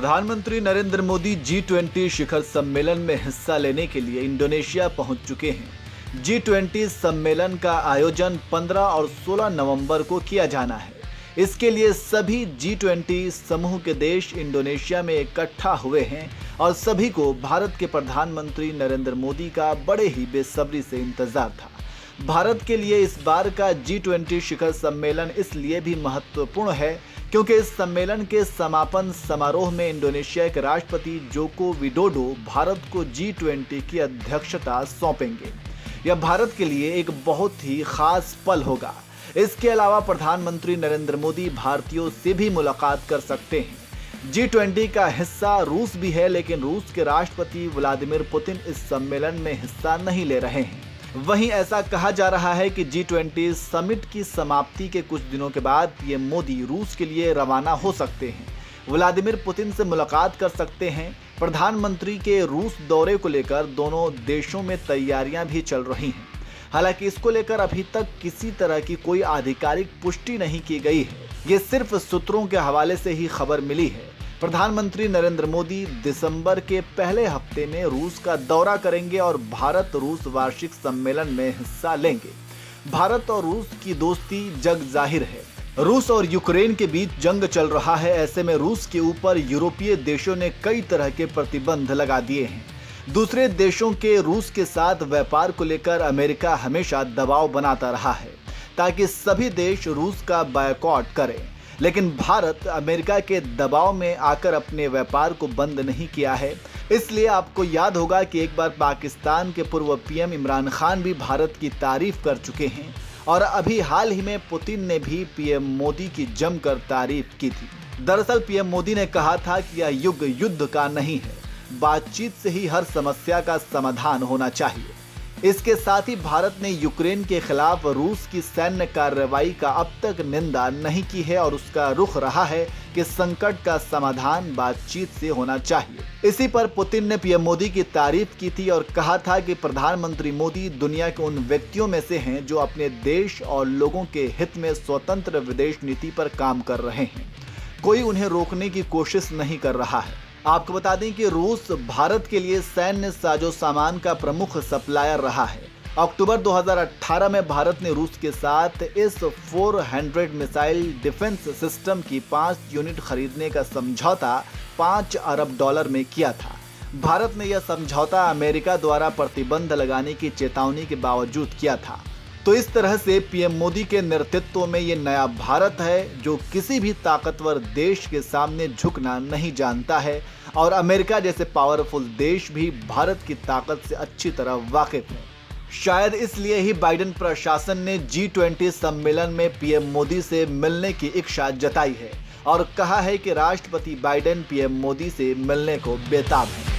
प्रधानमंत्री नरेंद्र मोदी G20 शिखर सम्मेलन में हिस्सा लेने के लिए इंडोनेशिया पहुंच चुके हैं। G20 सम्मेलन का आयोजन 15 और 16 नवंबर को किया जाना है। इसके लिए सभी G20 समूह के देश इंडोनेशिया में इकट्ठा हुए हैं और सभी को भारत के प्रधानमंत्री नरेंद्र मोदी का बड़े ही बेसब्री से इंतजार था। भारत के लिए इस बार का G20 शिखर सम्मेलन इसलिए भी महत्वपूर्ण है क्योंकि इस सम्मेलन के समापन समारोह में इंडोनेशिया के राष्ट्रपति जोको विडोडो भारत को G20 की अध्यक्षता सौंपेंगे। यह भारत के लिए एक बहुत ही खास पल होगा। इसके अलावा प्रधानमंत्री नरेंद्र मोदी भारतीयों से भी मुलाकात कर सकते हैं। G20 का हिस्सा रूस भी है, लेकिन रूस के राष्ट्रपति व्लादिमीर पुतिन इस सम्मेलन में हिस्सा नहीं ले रहे हैं। वहीं ऐसा कहा जा रहा है कि G20 समिट की समाप्ति के कुछ दिनों के बाद पीएम मोदी रूस के लिए रवाना हो सकते हैं। व्लादिमीर पुतिन से मुलाकात कर सकते हैं। प्रधानमंत्री के रूस दौरे को लेकर दोनों देशों में तैयारियां भी चल रही हैं। हालांकि इसको लेकर अभी तक किसी तरह की कोई आधिकारिक पुष्टि नहीं की गई है। ये सिर्फ सूत्रों के हवाले से ही खबर मिली है। प्रधानमंत्री नरेंद्र मोदी दिसंबर के पहले हफ्ते में रूस का दौरा करेंगे और भारत रूस वार्षिक सम्मेलन में हिस्सा लेंगे। भारत और रूस की दोस्ती जग जाहिर है। रूस और यूक्रेन के बीच जंग चल रहा है। ऐसे में रूस के ऊपर यूरोपीय देशों ने कई तरह के प्रतिबंध लगा दिए हैं। दूसरे देशों के रूस के साथ व्यापार को लेकर अमेरिका हमेशा दबाव बनाता रहा है ताकि सभी देश रूस का बायकॉट करें, लेकिन भारत अमेरिका के दबाव में आकर अपने व्यापार को बंद नहीं किया है। इसलिए आपको याद होगा कि एक बार पाकिस्तान के पूर्व पीएम इमरान खान भी भारत की तारीफ कर चुके हैं और अभी हाल ही में पुतिन ने भी पीएम मोदी की जमकर तारीफ की थी। दरअसल पीएम मोदी ने कहा था कि यह युग युद्ध का नहीं है, बातचीत से ही हर समस्या का समाधान होना चाहिए। इसके साथ ही भारत ने यूक्रेन के खिलाफ रूस की सैन्य कार्रवाई का अब तक निंदा नहीं की है और उसका रुख रहा है कि संकट का समाधान बातचीत से होना चाहिए। इसी पर पुतिन ने पीएम मोदी की तारीफ की थी और कहा था कि प्रधानमंत्री मोदी दुनिया के उन व्यक्तियों में से हैं जो अपने देश और लोगों के हित में स्वतंत्र विदेश नीति पर काम कर रहे हैं। कोई उन्हें रोकने की कोशिश नहीं कर रहा है। आपको बता दें कि रूस भारत के लिए सैन्य साजो सामान का प्रमुख सप्लायर रहा है। अक्टूबर 2018 में भारत ने रूस के साथ इस 400 मिसाइल डिफेंस सिस्टम की 5 यूनिट खरीदने का समझौता $5 अरब में किया था। भारत ने यह समझौता अमेरिका द्वारा प्रतिबंध लगाने की चेतावनी के बावजूद किया था। तो इस तरह से पीएम मोदी के नेतृत्व में ये नया भारत है जो किसी भी ताकतवर देश के सामने झुकना नहीं जानता है और अमेरिका जैसे पावरफुल देश भी भारत की ताकत से अच्छी तरह वाकिफ है। शायद इसलिए ही बाइडेन प्रशासन ने G20 सम्मेलन में पीएम मोदी से मिलने की इच्छा जताई है और कहा है कि राष्ट्रपति बाइडेन पीएम मोदी से मिलने को बेताब है।